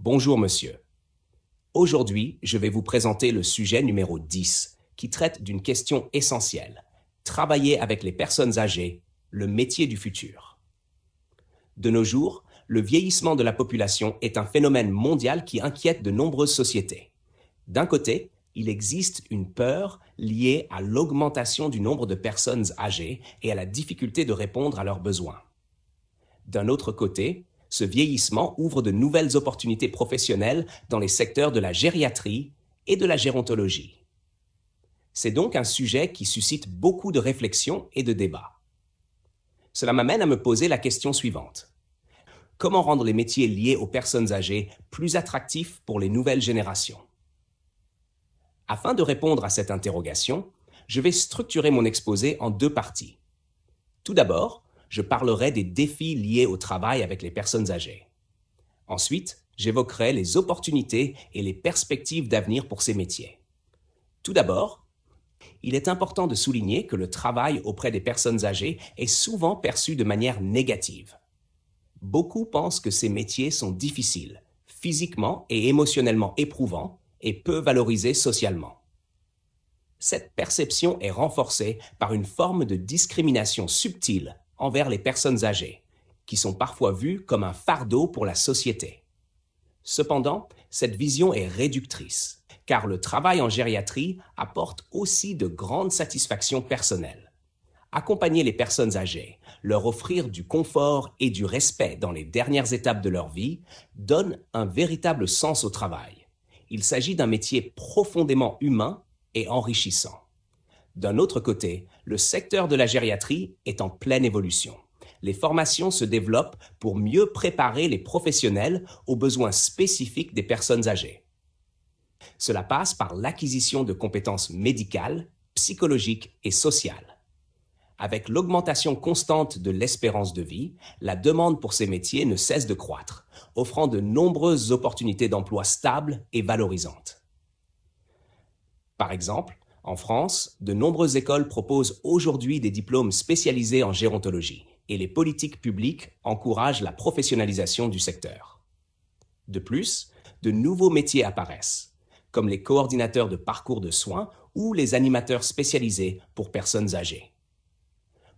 Bonjour monsieur. Aujourd'hui, je vais vous présenter le sujet numéro 10 qui traite d'une question essentielle. Travailler avec les personnes âgées, le métier du futur. De nos jours, le vieillissement de la population est un phénomène mondial qui inquiète de nombreuses sociétés. D'un côté, il existe une peur liée à l'augmentation du nombre de personnes âgées et à la difficulté de répondre à leurs besoins. D'un autre côté, ce vieillissement ouvre de nouvelles opportunités professionnelles dans les secteurs de la gériatrie et de la gérontologie. C'est donc un sujet qui suscite beaucoup de réflexions et de débats. Cela m'amène à me poser la question suivante. Comment rendre les métiers liés aux personnes âgées plus attractifs pour les nouvelles générations? Afin de répondre à cette interrogation, je vais structurer mon exposé en deux parties. Tout d'abord, je parlerai des défis liés au travail avec les personnes âgées. Ensuite, j'évoquerai les opportunités et les perspectives d'avenir pour ces métiers. Tout d'abord, il est important de souligner que le travail auprès des personnes âgées est souvent perçu de manière négative. Beaucoup pensent que ces métiers sont difficiles, physiquement et émotionnellement éprouvants et peu valorisés socialement. Cette perception est renforcée par une forme de discrimination subtile envers les personnes âgées, qui sont parfois vues comme un fardeau pour la société. Cependant, cette vision est réductrice, car le travail en gériatrie apporte aussi de grandes satisfactions personnelles. Accompagner les personnes âgées, leur offrir du confort et du respect dans les dernières étapes de leur vie, donne un véritable sens au travail. Il s'agit d'un métier profondément humain et enrichissant. D'un autre côté, le secteur de la gériatrie est en pleine évolution. Les formations se développent pour mieux préparer les professionnels aux besoins spécifiques des personnes âgées. Cela passe par l'acquisition de compétences médicales, psychologiques et sociales. Avec l'augmentation constante de l'espérance de vie, la demande pour ces métiers ne cesse de croître, offrant de nombreuses opportunités d'emploi stables et valorisantes. Par exemple, en France, de nombreuses écoles proposent aujourd'hui des diplômes spécialisés en gérontologie et les politiques publiques encouragent la professionnalisation du secteur. De plus, de nouveaux métiers apparaissent, comme les coordinateurs de parcours de soins ou les animateurs spécialisés pour personnes âgées.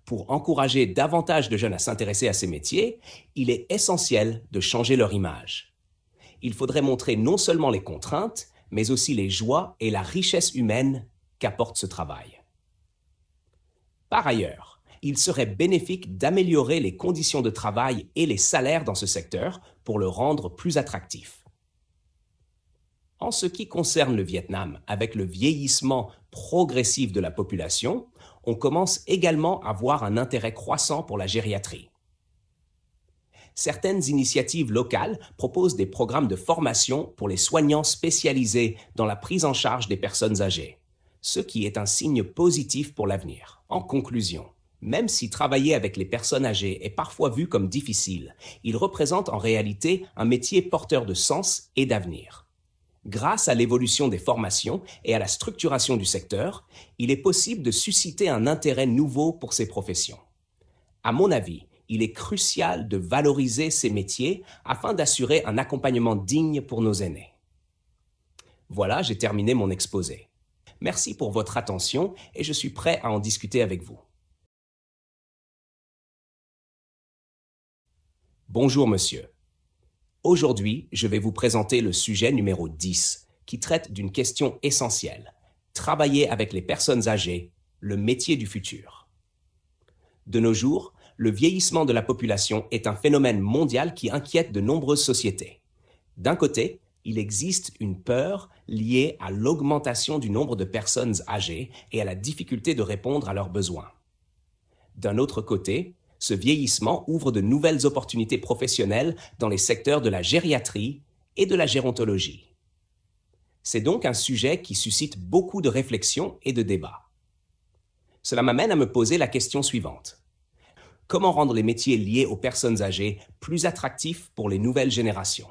Pour encourager davantage de jeunes à s'intéresser à ces métiers, il est essentiel de changer leur image. Il faudrait montrer non seulement les contraintes, mais aussi les joies et la richesse humaine qu'apporte ce travail. Par ailleurs, il serait bénéfique d'améliorer les conditions de travail et les salaires dans ce secteur pour le rendre plus attractif. En ce qui concerne le Vietnam, avec le vieillissement progressif de la population, on commence également à voir un intérêt croissant pour la gériatrie. Certaines initiatives locales proposent des programmes de formation pour les soignants spécialisés dans la prise en charge des personnes âgées, ce qui est un signe positif pour l'avenir. En conclusion, même si travailler avec les personnes âgées est parfois vu comme difficile, il représente en réalité un métier porteur de sens et d'avenir. Grâce à l'évolution des formations et à la structuration du secteur, il est possible de susciter un intérêt nouveau pour ces professions. À mon avis, il est crucial de valoriser ces métiers afin d'assurer un accompagnement digne pour nos aînés. Voilà, j'ai terminé mon exposé. Merci pour votre attention et je suis prêt à en discuter avec vous. Bonjour monsieur. Aujourd'hui, je vais vous présenter le sujet numéro 10 qui traite d'une question essentielle. Travailler avec les personnes âgées, le métier du futur. De nos jours, le vieillissement de la population est un phénomène mondial qui inquiète de nombreuses sociétés. D'un côté, il existe une peur liée à l'augmentation du nombre de personnes âgées et à la difficulté de répondre à leurs besoins. D'un autre côté, ce vieillissement ouvre de nouvelles opportunités professionnelles dans les secteurs de la gériatrie et de la gérontologie. C'est donc un sujet qui suscite beaucoup de réflexions et de débats. Cela m'amène à me poser la question suivante. Comment rendre les métiers liés aux personnes âgées plus attractifs pour les nouvelles générations?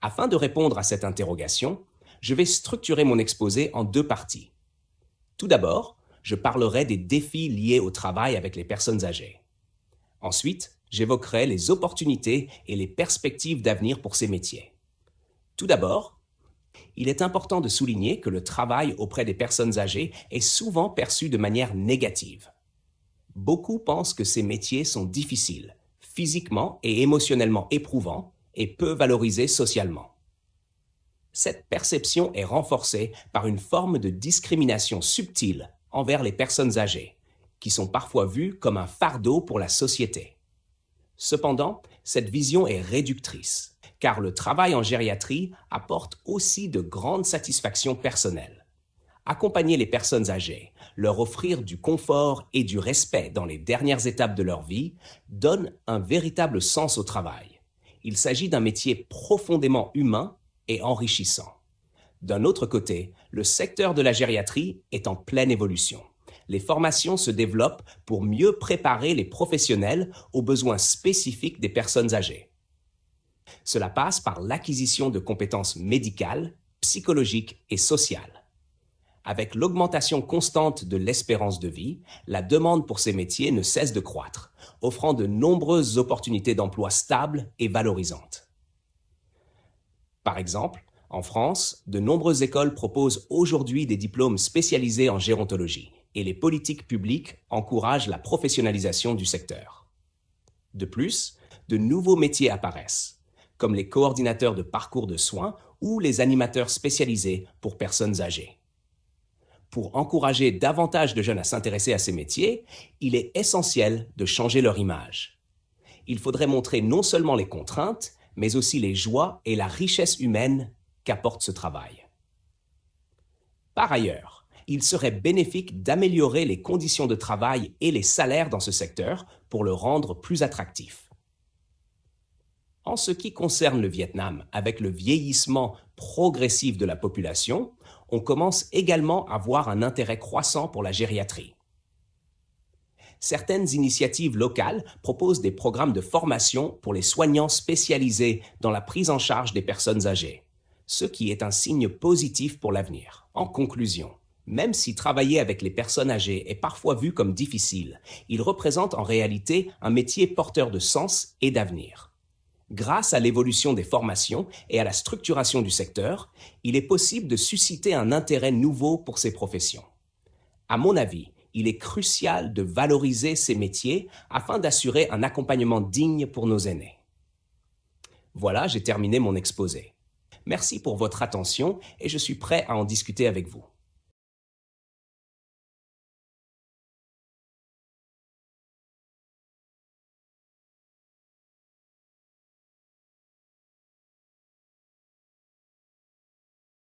Afin de répondre à cette interrogation, je vais structurer mon exposé en deux parties. Tout d'abord, je parlerai des défis liés au travail avec les personnes âgées. Ensuite, J'évoquerai les opportunités et les perspectives d'avenir pour ces métiers. Tout d'abord, il est important de souligner que le travail auprès des personnes âgées est souvent perçu de manière négative. Beaucoup pensent que ces métiers sont difficiles, physiquement et émotionnellement éprouvants et peu valorisés socialement. Cette perception est renforcée par une forme de discrimination subtile envers les personnes âgées, qui sont parfois vues comme un fardeau pour la société. Cependant, cette vision est réductrice, car le travail en gériatrie apporte aussi de grandes satisfactions personnelles. Accompagner les personnes âgées, leur offrir du confort et du respect dans les dernières étapes de leur vie, donne un véritable sens au travail. Il s'agit d'un métier profondément humain et enrichissant. D'un autre côté, le secteur de la gériatrie est en pleine évolution. Les formations se développent pour mieux préparer les professionnels aux besoins spécifiques des personnes âgées. Cela passe par l'acquisition de compétences médicales, psychologiques et sociales. Avec l'augmentation constante de l'espérance de vie, la demande pour ces métiers ne cesse de croître, offrant de nombreuses opportunités d'emploi stables et valorisantes. Par exemple, en France, de nombreuses écoles proposent aujourd'hui des diplômes spécialisés en gérontologie et les politiques publiques encouragent la professionnalisation du secteur. De plus, de nouveaux métiers apparaissent, comme les coordinateurs de parcours de soins ou les animateurs spécialisés pour personnes âgées. Pour encourager davantage de jeunes à s'intéresser à ces métiers, il est essentiel de changer leur image. Il faudrait montrer non seulement les contraintes, mais aussi les joies et la richesse humaine qu'apporte ce travail. Par ailleurs, il serait bénéfique d'améliorer les conditions de travail et les salaires dans ce secteur pour le rendre plus attractif. En ce qui concerne le Vietnam, avec le vieillissement progressif de la population, on commence également à voir un intérêt croissant pour la gériatrie. Certaines initiatives locales proposent des programmes de formation pour les soignants spécialisés dans la prise en charge des personnes âgées, ce qui est un signe positif pour l'avenir. En conclusion, même si travailler avec les personnes âgées est parfois vu comme difficile, il représente en réalité un métier porteur de sens et d'avenir. Grâce à l'évolution des formations et à la structuration du secteur, il est possible de susciter un intérêt nouveau pour ces professions. À mon avis, il est crucial de valoriser ces métiers afin d'assurer un accompagnement digne pour nos aînés. Voilà, j'ai terminé mon exposé. Merci pour votre attention et je suis prêt à en discuter avec vous.